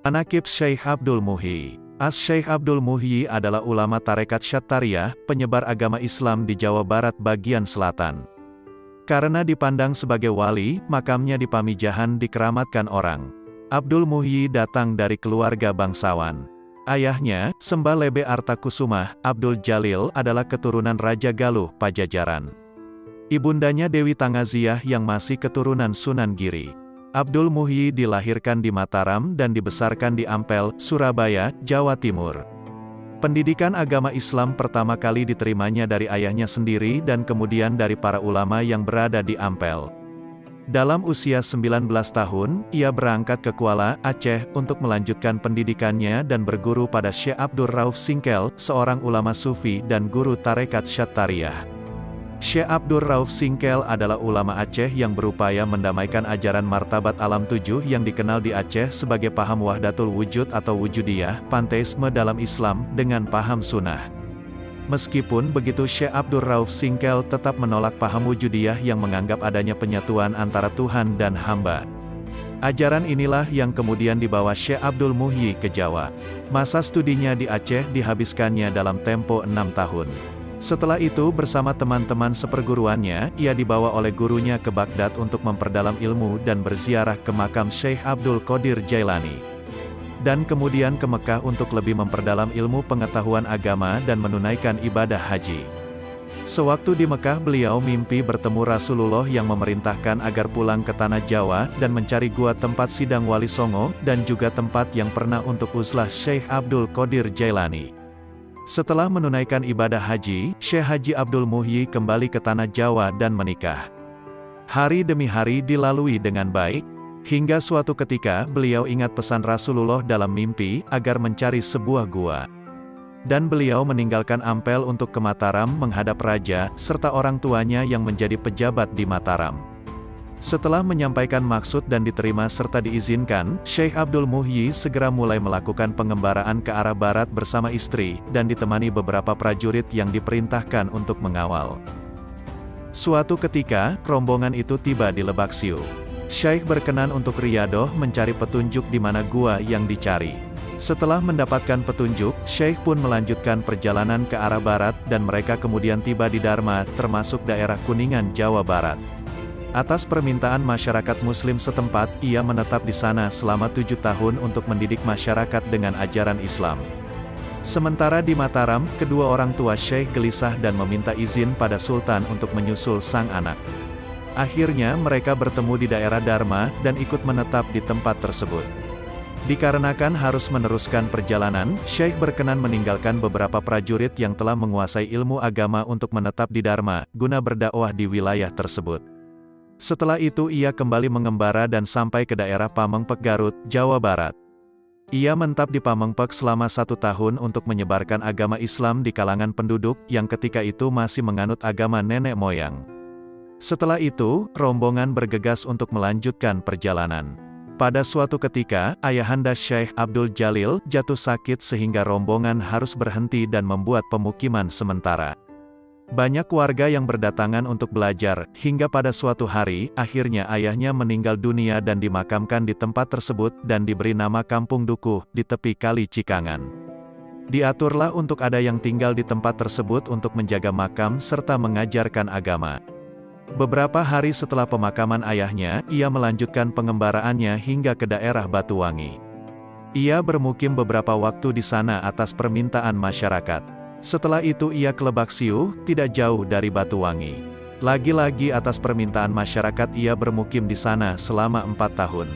Manaqib Syekh Abdul Muhyi. Syekh Abdul Muhyi adalah ulama tarekat Syattariyah, penyebar agama Islam di Jawa Barat bagian selatan. Karena dipandang sebagai wali, makamnya di Pamijahan dikeramatkan orang. Abdul Muhyi datang dari keluarga bangsawan. Ayahnya, Sembah Lebe Artakusumah, Abdul Jalil adalah keturunan Raja Galuh, Pajajaran. Ibundanya Dewi Tangaziah yang masih keturunan Sunan Giri. Abdul Muhyi dilahirkan di Mataram dan dibesarkan di Ampel, Surabaya, Jawa Timur. Pendidikan agama Islam pertama kali diterimanya dari ayahnya sendiri dan kemudian dari para ulama yang berada di Ampel. Dalam usia 19 tahun, ia berangkat ke Kuala, Aceh, untuk melanjutkan pendidikannya dan berguru pada Syekh Abdur Rauf Singkel, seorang ulama sufi dan guru tarekat Syattariyah. Syekh Abdur Rauf Singkel adalah ulama Aceh yang berupaya mendamaikan ajaran martabat alam tujuh yang dikenal di Aceh sebagai paham wahdatul wujud atau wujudiyah, panteisme dalam Islam, dengan paham sunnah. Meskipun begitu, Syekh Abdur Rauf Singkel tetap menolak paham wujudiyah yang menganggap adanya penyatuan antara Tuhan dan hamba. Ajaran inilah yang kemudian dibawa Syekh Abdul Muhyi ke Jawa. Masa studinya di Aceh dihabiskannya dalam tempo 6 tahun. Setelah itu bersama teman-teman seperguruannya, ia dibawa oleh gurunya ke Baghdad untuk memperdalam ilmu dan berziarah ke makam Syekh Abdul Qadir Jailani. Dan kemudian ke Mekah untuk lebih memperdalam ilmu pengetahuan agama dan menunaikan ibadah haji. Sewaktu di Mekah beliau mimpi bertemu Rasulullah yang memerintahkan agar pulang ke tanah Jawa dan mencari gua tempat sidang Wali Songo dan juga tempat yang pernah untuk uzlah Syekh Abdul Qadir Jailani. Setelah menunaikan ibadah haji, Syekh Haji Abdul Muhyi kembali ke tanah Jawa dan menikah. Hari demi hari dilalui dengan baik, hingga suatu ketika beliau ingat pesan Rasulullah dalam mimpi agar mencari sebuah gua. Dan beliau meninggalkan Ampel untuk ke Mataram menghadap raja, serta orang tuanya yang menjadi pejabat di Mataram. Setelah menyampaikan maksud dan diterima serta diizinkan, Syekh Abdul Muhyi segera mulai melakukan pengembaraan ke arah barat bersama istri, dan ditemani beberapa prajurit yang diperintahkan untuk mengawal. Suatu ketika, rombongan itu tiba di Lebak Siu. Syekh berkenan untuk riyadoh mencari petunjuk di mana gua yang dicari. Setelah mendapatkan petunjuk, Syekh pun melanjutkan perjalanan ke arah barat dan mereka kemudian tiba di Dharma, termasuk daerah Kuningan, Jawa Barat. Atas permintaan masyarakat muslim setempat, ia menetap di sana selama 7 tahun untuk mendidik masyarakat dengan ajaran Islam. Sementara di Mataram, kedua orang tua Syekh gelisah dan meminta izin pada Sultan untuk menyusul sang anak. Akhirnya mereka bertemu di daerah Dharma dan ikut menetap di tempat tersebut. Dikarenakan harus meneruskan perjalanan, Syekh berkenan meninggalkan beberapa prajurit yang telah menguasai ilmu agama untuk menetap di Dharma, guna berdakwah di wilayah tersebut. Setelah itu ia kembali mengembara dan sampai ke daerah Pamengpek Garut, Jawa Barat. Ia menetap di Pamengpek selama 1 tahun untuk menyebarkan agama Islam di kalangan penduduk yang ketika itu masih menganut agama nenek moyang. Setelah itu, rombongan bergegas untuk melanjutkan perjalanan. Pada suatu ketika, ayahanda Syekh Abdul Jalil jatuh sakit sehingga rombongan harus berhenti dan membuat pemukiman sementara. Banyak warga yang berdatangan untuk belajar, hingga pada suatu hari, akhirnya ayahnya meninggal dunia dan dimakamkan di tempat tersebut, dan diberi nama Kampung Dukuh, di tepi Kali Cikangan. Diaturlah untuk ada yang tinggal di tempat tersebut untuk menjaga makam serta mengajarkan agama. Beberapa hari setelah pemakaman ayahnya, ia melanjutkan pengembaraannya hingga ke daerah Batuwangi. Ia bermukim beberapa waktu di sana atas permintaan masyarakat. Setelah itu ia ke Lebak Siu, tidak jauh dari Batuwangi. Lagi-lagi atas permintaan masyarakat ia bermukim di sana selama 4 tahun.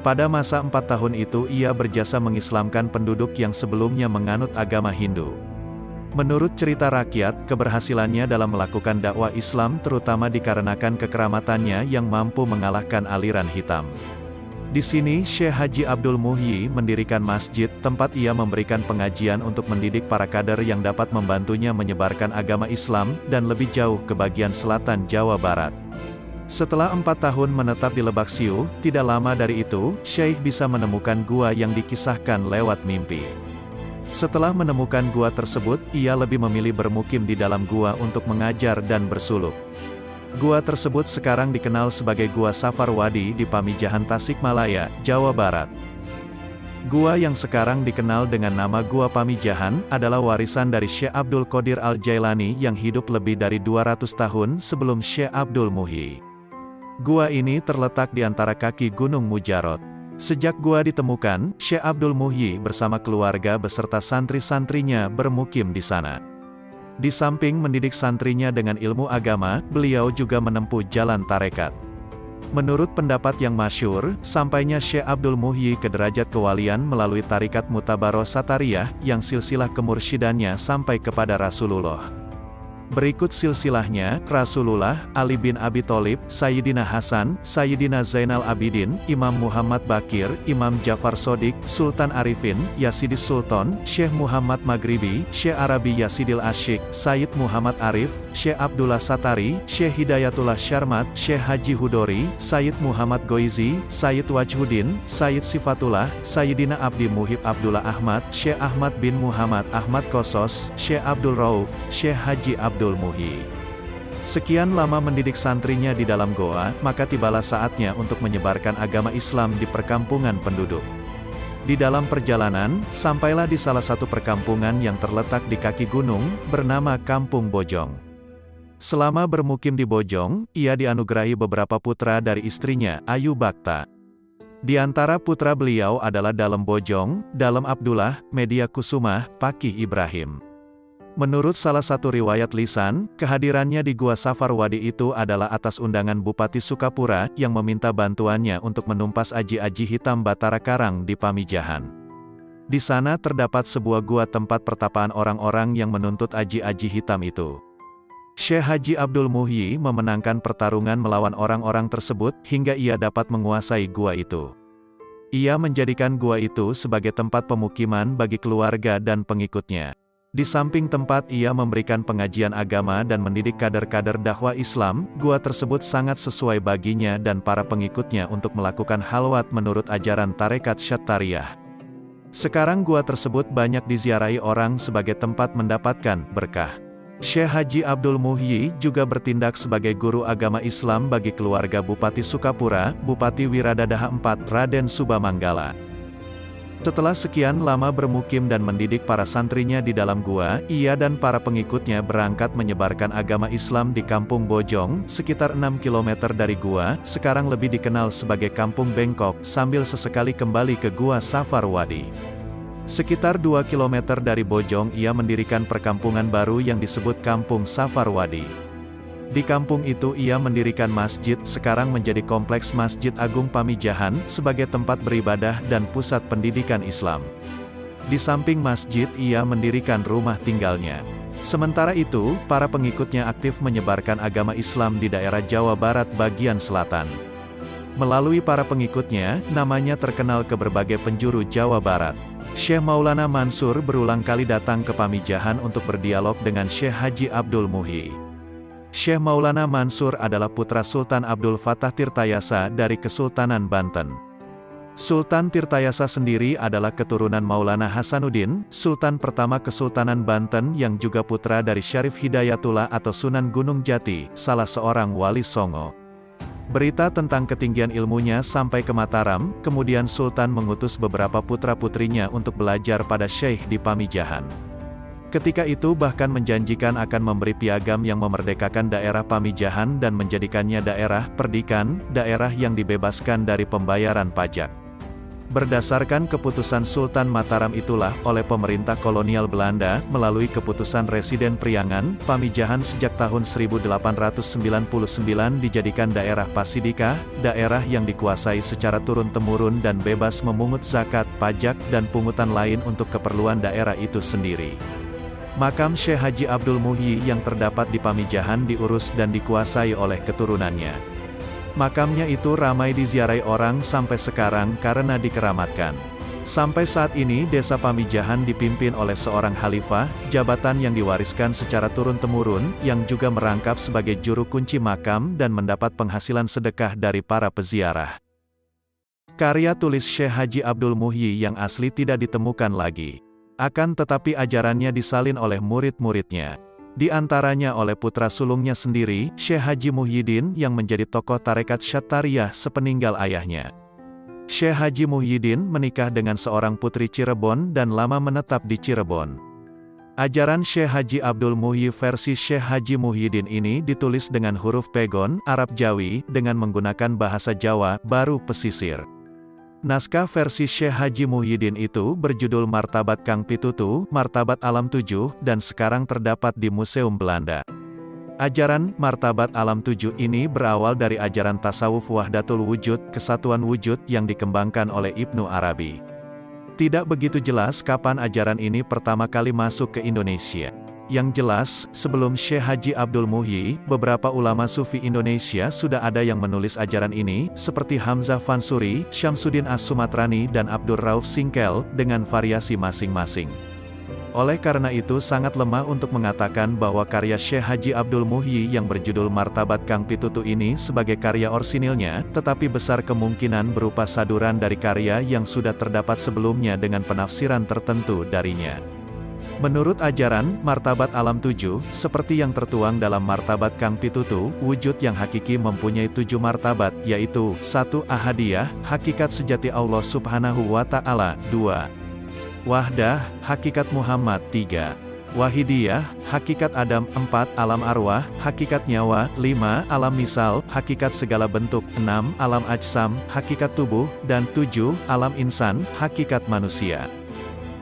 Pada masa 4 tahun itu ia berjasa mengislamkan penduduk yang sebelumnya menganut agama Hindu. Menurut cerita rakyat, keberhasilannya dalam melakukan dakwah Islam terutama dikarenakan kekeramatannya yang mampu mengalahkan aliran hitam. Di sini Syekh Haji Abdul Muhyi mendirikan masjid, tempat ia memberikan pengajian untuk mendidik para kader yang dapat membantunya menyebarkan agama Islam, dan lebih jauh ke bagian selatan Jawa Barat. Setelah 4 tahun menetap di Lebak Siu, tidak lama dari itu, Syekh bisa menemukan gua yang dikisahkan lewat mimpi. Setelah menemukan gua tersebut, ia lebih memilih bermukim di dalam gua untuk mengajar dan bersuluk. Gua tersebut sekarang dikenal sebagai Gua Safarwadi di Pamijahan Tasikmalaya, Jawa Barat. Gua yang sekarang dikenal dengan nama Gua Pamijahan, adalah warisan dari Syekh Abdul Qadir Al-Jailani yang hidup lebih dari 200 tahun sebelum Syekh Abdul Muhyi. Gua ini terletak di antara kaki Gunung Mujarot. Sejak gua ditemukan, Syekh Abdul Muhyi bersama keluarga beserta santri-santrinya bermukim di sana. Di samping mendidik santrinya dengan ilmu agama, beliau juga menempuh jalan tarekat. Menurut pendapat yang masyhur, sampainya Syekh Abdul Muhyi ke derajat kewalian melalui tarikat Mutabaroh Satariyah, yang silsilah kemursyidannya sampai kepada Rasulullah. Berikut silsilahnya: Rasulullah, Ali bin Abi Thalib, Sayyidina Hasan, Sayyidina Zainal Abidin, Imam Muhammad Bakir, Imam Ja'far Shodiq, Sultan Arifin, Yasidis Sultan, Syekh Muhammad Maghribi, Syekh Arabi Yasidil Asyik, Sayyid Muhammad Arif, Syekh Abdullah Satari, Syekh Hidayatullah Syarmat, Syekh Haji Hudori, Sayyid Muhammad Goizi, Sayyid Wajhuddin, Sayyid Sifatullah, Sayyidina Abdi Muhib Abdullah Ahmad, Syekh Ahmad bin Muhammad Ahmad Kosos, Syekh Abdul Rauf, Syekh Haji Abdul Muhyi. Sekian lama mendidik santrinya di dalam goa, maka tibalah saatnya untuk menyebarkan agama Islam di perkampungan penduduk. Di dalam perjalanan, sampailah di salah satu perkampungan yang terletak di kaki gunung, bernama Kampung Bojong. Selama bermukim di Bojong, ia dianugerahi beberapa putra dari istrinya, Ayu Bakta. Di antara putra beliau adalah Dalem Bojong, Dalem Abdullah, Media Kusumah, Pakih Ibrahim. Menurut salah satu riwayat lisan, kehadirannya di Gua Safar Wadi itu adalah atas undangan Bupati Sukapura, yang meminta bantuannya untuk menumpas aji-aji hitam Batara Karang di Pamijahan. Di sana terdapat sebuah gua tempat pertapaan orang-orang yang menuntut aji-aji hitam itu. Syekh Haji Abdul Muhyi memenangkan pertarungan melawan orang-orang tersebut, hingga ia dapat menguasai gua itu. Ia menjadikan gua itu sebagai tempat pemukiman bagi keluarga dan pengikutnya. Di samping tempat ia memberikan pengajian agama dan mendidik kader-kader dakwah Islam, gua tersebut sangat sesuai baginya dan para pengikutnya untuk melakukan halwat menurut ajaran tarekat Syattariyah. Sekarang gua tersebut banyak diziarahi orang sebagai tempat mendapatkan berkah. Syekh Haji Abdul Muhyi juga bertindak sebagai guru agama Islam bagi keluarga Bupati Sukapura, Bupati Wiradadaha IV, Raden Subamanggala. Setelah sekian lama bermukim dan mendidik para santrinya di dalam gua, ia dan para pengikutnya berangkat menyebarkan agama Islam di Kampung Bojong, sekitar 6 km dari gua, sekarang lebih dikenal sebagai Kampung Bengkok, sambil sesekali kembali ke Gua Safar Wadi. Sekitar 2 km dari Bojong ia mendirikan perkampungan baru yang disebut Kampung Safar Wadi. Di kampung itu ia mendirikan masjid, sekarang menjadi Kompleks Masjid Agung Pamijahan, sebagai tempat beribadah dan pusat pendidikan Islam. Di samping masjid ia mendirikan rumah tinggalnya. Sementara itu, para pengikutnya aktif menyebarkan agama Islam di daerah Jawa Barat bagian selatan. Melalui para pengikutnya, namanya terkenal ke berbagai penjuru Jawa Barat. Syekh Maulana Mansur berulang kali datang ke Pamijahan untuk berdialog dengan Syekh Haji Abdul Muhyi. Syekh Maulana Mansur adalah putra Sultan Abdul Fattah Tirtayasa dari Kesultanan Banten. Sultan Tirtayasa sendiri adalah keturunan Maulana Hasanuddin, Sultan pertama Kesultanan Banten yang juga putra dari Syarif Hidayatullah atau Sunan Gunung Jati, salah seorang wali Songo. Berita tentang ketinggian ilmunya sampai ke Mataram, kemudian Sultan mengutus beberapa putra-putrinya untuk belajar pada Syekh di Pamijahan. Ketika itu bahkan menjanjikan akan memberi piagam yang memerdekakan daerah Pamijahan dan menjadikannya daerah perdikan, daerah yang dibebaskan dari pembayaran pajak. Berdasarkan keputusan Sultan Mataram itulah, oleh pemerintah kolonial Belanda, melalui keputusan Residen Priangan, Pamijahan sejak tahun 1899 dijadikan daerah Pasidika, daerah yang dikuasai secara turun-temurun dan bebas memungut zakat, pajak, dan pungutan lain untuk keperluan daerah itu sendiri. Makam Syekh Haji Abdul Muhyi yang terdapat di Pamijahan diurus dan dikuasai oleh keturunannya. Makamnya itu ramai diziarahi orang sampai sekarang karena dikeramatkan. Sampai saat ini desa Pamijahan dipimpin oleh seorang khalifah, jabatan yang diwariskan secara turun-temurun, yang juga merangkap sebagai juru kunci makam dan mendapat penghasilan sedekah dari para peziarah. Karya tulis Syekh Haji Abdul Muhyi yang asli tidak ditemukan lagi. Akan tetapi ajarannya disalin oleh murid-muridnya. Di antaranya oleh putra sulungnya sendiri, Syekh Haji Muhyiddin yang menjadi tokoh tarekat Syattariyah sepeninggal ayahnya. Syekh Haji Muhyiddin menikah dengan seorang putri Cirebon dan lama menetap di Cirebon. Ajaran Syekh Haji Abdul Muhyi versi Syekh Haji Muhyiddin ini ditulis dengan huruf pegon, Arab Jawi, dengan menggunakan bahasa Jawa, baru pesisir. Naskah versi Syekh Haji Muhyiddin itu berjudul Martabat Kang Pitutu, Martabat Alam 7, dan sekarang terdapat di Museum Belanda. Ajaran Martabat Alam 7 ini berawal dari ajaran tasawuf Wahdatul Wujud, kesatuan wujud yang dikembangkan oleh Ibnu Arabi. Tidak begitu jelas kapan ajaran ini pertama kali masuk ke Indonesia. Yang jelas, sebelum Syekh Haji Abdul Muhyi, beberapa ulama sufi Indonesia sudah ada yang menulis ajaran ini, seperti Hamzah Fansuri, Syamsuddin As-Sumatrani dan Abdur Rauf Singkel, dengan variasi masing-masing. Oleh karena itu sangat lemah untuk mengatakan bahwa karya Syekh Haji Abdul Muhyi yang berjudul Martabat Kang Pitutu ini sebagai karya orsinilnya, tetapi besar kemungkinan berupa saduran dari karya yang sudah terdapat sebelumnya dengan penafsiran tertentu darinya. Menurut ajaran Martabat Alam 7, seperti yang tertuang dalam Martabat Kang Pitutu, wujud yang hakiki mempunyai 7 martabat, yaitu 1. Ahadiyah, hakikat sejati Allah Subhanahu wa Ta'ala. 2. Wahdah, hakikat Muhammad. 3. Wahidiyah, hakikat Adam. 4. Alam arwah, hakikat nyawa. 5. Alam misal, hakikat segala bentuk. 6. Alam ajsam, hakikat tubuh. Dan 7. Alam insan, hakikat manusia.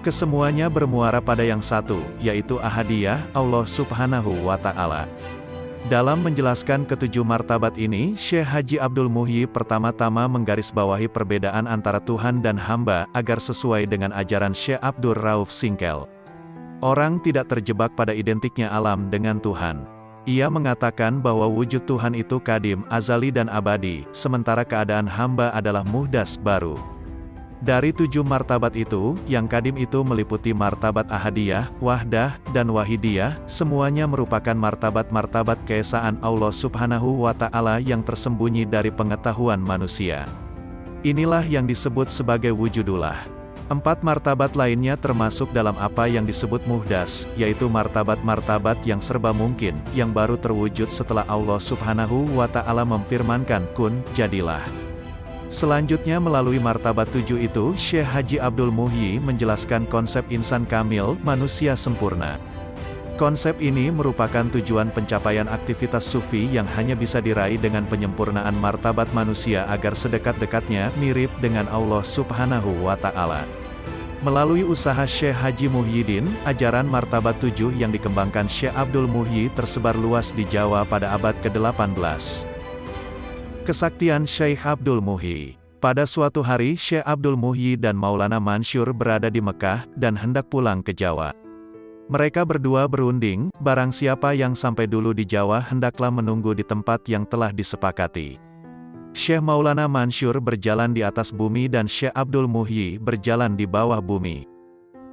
Kesemuanya bermuara pada yang satu, yaitu Ahadiyah, Allah Subhanahu wa Ta'ala. Dalam menjelaskan ketujuh martabat ini, Syekh Haji Abdul Muhyi pertama-tama menggarisbawahi perbedaan antara Tuhan dan hamba, agar sesuai dengan ajaran Syekh Abdur Rauf Singkel. Orang tidak terjebak pada identiknya alam dengan Tuhan. Ia mengatakan bahwa wujud Tuhan itu kadim, azali dan abadi, sementara keadaan hamba adalah muhdas, baru. Dari 7 martabat itu, yang kadim itu meliputi martabat Ahadiyah, Wahdah, dan Wahidiyah, semuanya merupakan martabat-martabat keesaan Allah Subhanahu wa Ta'ala yang tersembunyi dari pengetahuan manusia. Inilah yang disebut sebagai wujudullah. 4 martabat lainnya termasuk dalam apa yang disebut muhdas, yaitu martabat-martabat yang serba mungkin, yang baru terwujud setelah Allah Subhanahu wa Ta'ala memfirmankan kun, jadilah. Selanjutnya melalui martabat 7 itu, Syekh Haji Abdul Muhyi menjelaskan konsep insan kamil, manusia sempurna. Konsep ini merupakan tujuan pencapaian aktivitas sufi yang hanya bisa diraih dengan penyempurnaan martabat manusia agar sedekat-dekatnya mirip dengan Allah Subhanahu wa Ta'ala. Melalui usaha Syekh Haji Muhyiddin, ajaran martabat 7 yang dikembangkan Syekh Abdul Muhyi tersebar luas di Jawa pada abad ke-18. Kesaktian Syekh Abdul Muhyi. Pada suatu hari Syekh Abdul Muhyi dan Maulana Mansyur berada di Mekah, dan hendak pulang ke Jawa. Mereka berdua berunding, barang siapa yang sampai dulu di Jawa hendaklah menunggu di tempat yang telah disepakati. Syekh Maulana Mansyur berjalan di atas bumi dan Syekh Abdul Muhyi berjalan di bawah bumi.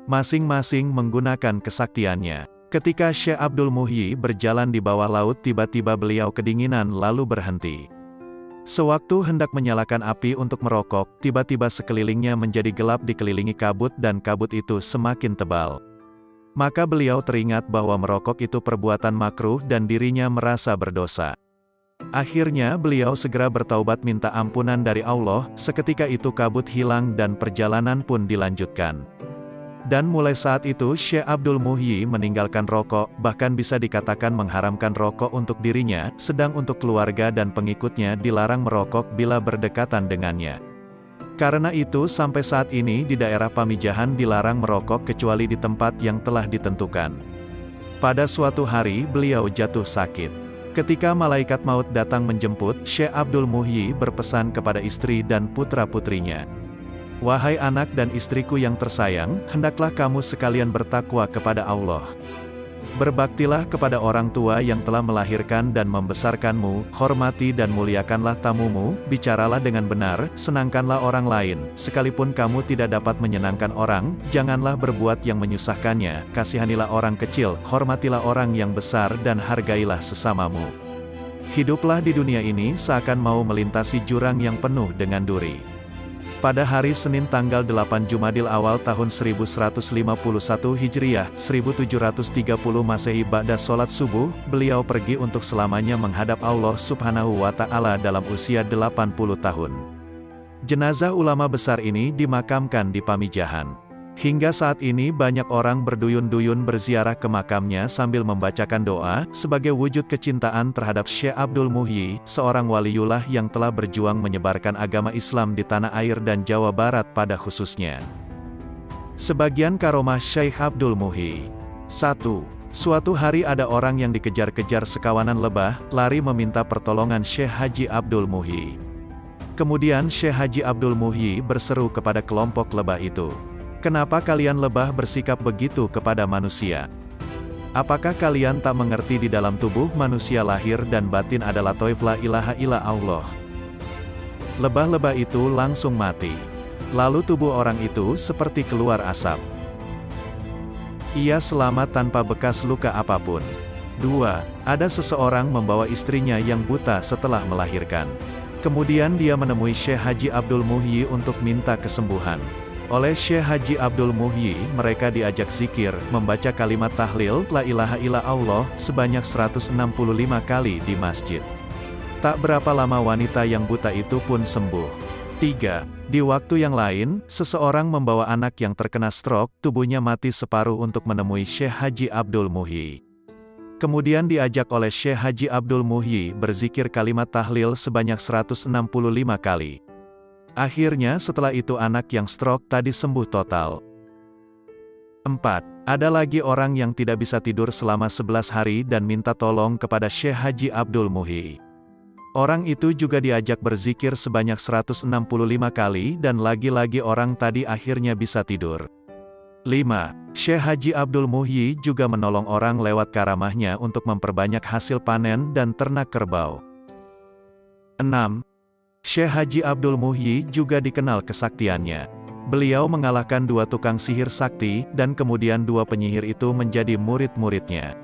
Masing-masing menggunakan kesaktiannya. Ketika Syekh Abdul Muhyi berjalan di bawah laut, tiba-tiba beliau kedinginan lalu berhenti. Sewaktu hendak menyalakan api untuk merokok, tiba-tiba sekelilingnya menjadi gelap dikelilingi kabut dan kabut itu semakin tebal. Maka beliau teringat bahwa merokok itu perbuatan makruh dan dirinya merasa berdosa. Akhirnya beliau segera bertaubat minta ampunan dari Allah, seketika itu kabut hilang dan perjalanan pun dilanjutkan. Dan mulai saat itu Syekh Abdul Muhyi meninggalkan rokok, bahkan bisa dikatakan mengharamkan rokok untuk dirinya, sedang untuk keluarga dan pengikutnya dilarang merokok bila berdekatan dengannya. Karena itu sampai saat ini di daerah Pamijahan dilarang merokok kecuali di tempat yang telah ditentukan. Pada suatu hari beliau jatuh sakit. Ketika malaikat maut datang menjemput, Syekh Abdul Muhyi berpesan kepada istri dan putra-putrinya. Wahai anak dan istriku yang tersayang, hendaklah kamu sekalian bertakwa kepada Allah. Berbaktilah kepada orang tua yang telah melahirkan dan membesarkanmu, hormati dan muliakanlah tamumu, bicaralah dengan benar, senangkanlah orang lain, sekalipun kamu tidak dapat menyenangkan orang, janganlah berbuat yang menyusahkannya, kasihanilah orang kecil, hormatilah orang yang besar dan hargailah sesamamu. Hiduplah di dunia ini seakan mau melintasi jurang yang penuh dengan duri. Pada hari Senin tanggal 8 Jumadil Awal tahun 1151 Hijriah, 1730 Masehi ba'da sholat subuh, beliau pergi untuk selamanya menghadap Allah Subhanahu wa Ta'ala dalam usia 80 tahun. Jenazah ulama besar ini dimakamkan di Pamijahan. Hingga saat ini banyak orang berduyun-duyun berziarah ke makamnya sambil membacakan doa, sebagai wujud kecintaan terhadap Syekh Abdul Muhyi, seorang waliullah yang telah berjuang menyebarkan agama Islam di tanah air dan Jawa Barat pada khususnya. Sebagian karomah Syekh Abdul Muhyi. 1. Suatu hari ada orang yang dikejar-kejar sekawanan lebah, lari meminta pertolongan Syekh Haji Abdul Muhyi. Kemudian Syekh Haji Abdul Muhyi berseru kepada kelompok lebah itu, "Kenapa kalian lebah bersikap begitu kepada manusia? Apakah kalian tak mengerti di dalam tubuh manusia lahir dan batin adalah Thauf la ilaha illa Allah?" Lebah-lebah itu langsung mati. Lalu tubuh orang itu seperti keluar asap. Ia selamat tanpa bekas luka apapun. 2. Ada seseorang membawa istrinya yang buta setelah melahirkan. Kemudian dia menemui Syekh Haji Abdul Muhyi untuk minta kesembuhan. Oleh Syekh Haji Abdul Muhyi, mereka diajak zikir, membaca kalimat tahlil, la ilaha illa Allah, sebanyak 165 kali di masjid. Tak berapa lama wanita yang buta itu pun sembuh. 3. Di waktu yang lain, seseorang membawa anak yang terkena stroke, tubuhnya mati separuh untuk menemui Syekh Haji Abdul Muhyi. Kemudian diajak oleh Syekh Haji Abdul Muhyi berzikir kalimat tahlil sebanyak 165 kali. Akhirnya setelah itu anak yang stroke tadi sembuh total. 4. Ada lagi orang yang tidak bisa tidur selama 11 hari dan minta tolong kepada Syekh Haji Abdul Muhyi. Orang itu juga diajak berzikir sebanyak 165 kali dan lagi-lagi orang tadi akhirnya bisa tidur. 5. Syekh Haji Abdul Muhyi juga menolong orang lewat karamahnya untuk memperbanyak hasil panen dan ternak kerbau. 6. Syekh Haji Abdul Muhyi juga dikenal kesaktiannya. Beliau mengalahkan 2 tukang sihir sakti, dan kemudian 2 penyihir itu menjadi murid-muridnya.